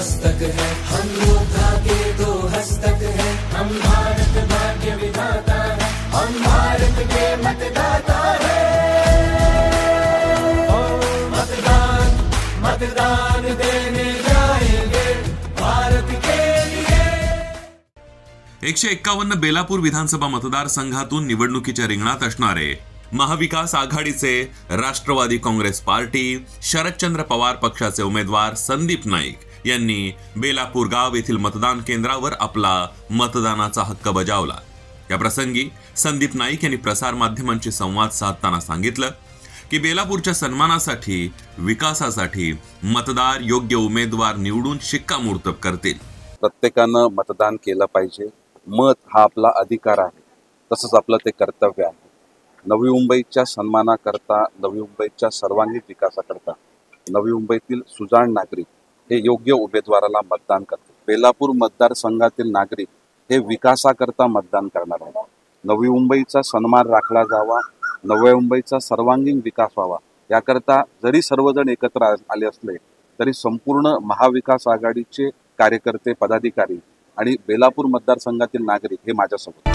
मस्तक है, हम योद्धा के दो हस्तक है, हम भारत भाग्य विधाता है, हम भारत के मतदाता है। मतदान मतदान देने जाएंगे भारत के लिए। 151 बेलापूर विधानसभा मतदारसंघातून निवडणुकीच्या रिंगणात असणारे महाविकास आघाडीचे राष्ट्रवादी काँग्रेस पार्टी शरदचंद्र पवार पक्षाचे उमेदवार संदीप नाईक यांनी बेलापूर गाव येथील मतदान केंद्रावर आपला मतदानाचा हक्क बजावला। या प्रसंगी संदीप नाईक यांनी प्रसार माध्यमांशी संवाद साधताना सांगितलं की बेलापूरच्या सन्मानासाठी विकासासाठी मतदार योग्य उमेदवार निवडून शिक्कामोर्तब करतील। प्रत्येकानं मतदान केलं पाहिजे। मत हा आपला अधिकार आहे, तसंच आपलं ते कर्तव्य आहे। नवी मुंबईच्या सन्मानाकरता, नवी मुंबईच्या सर्वांगीण विकासाकरता नवी मुंबईतील सुजाण नागरिक हे योग्य उमेदवाराला मतदान करतात। बेलापूर मतदारसंघातील नागरिक हे विकासाकरता मतदान करणार आहेत। नवी मुंबईचा सन्मान राखला जावा, नवी मुंबईचा सर्वांगीण विकास व्हावा याकरता जरी सर्वजण एकत्र आले असले तरी संपूर्ण महाविकास आघाडीचे कार्यकर्ते, पदाधिकारी आणि बेलापूर मतदारसंघातील नागरिक हे माझ्यासोबत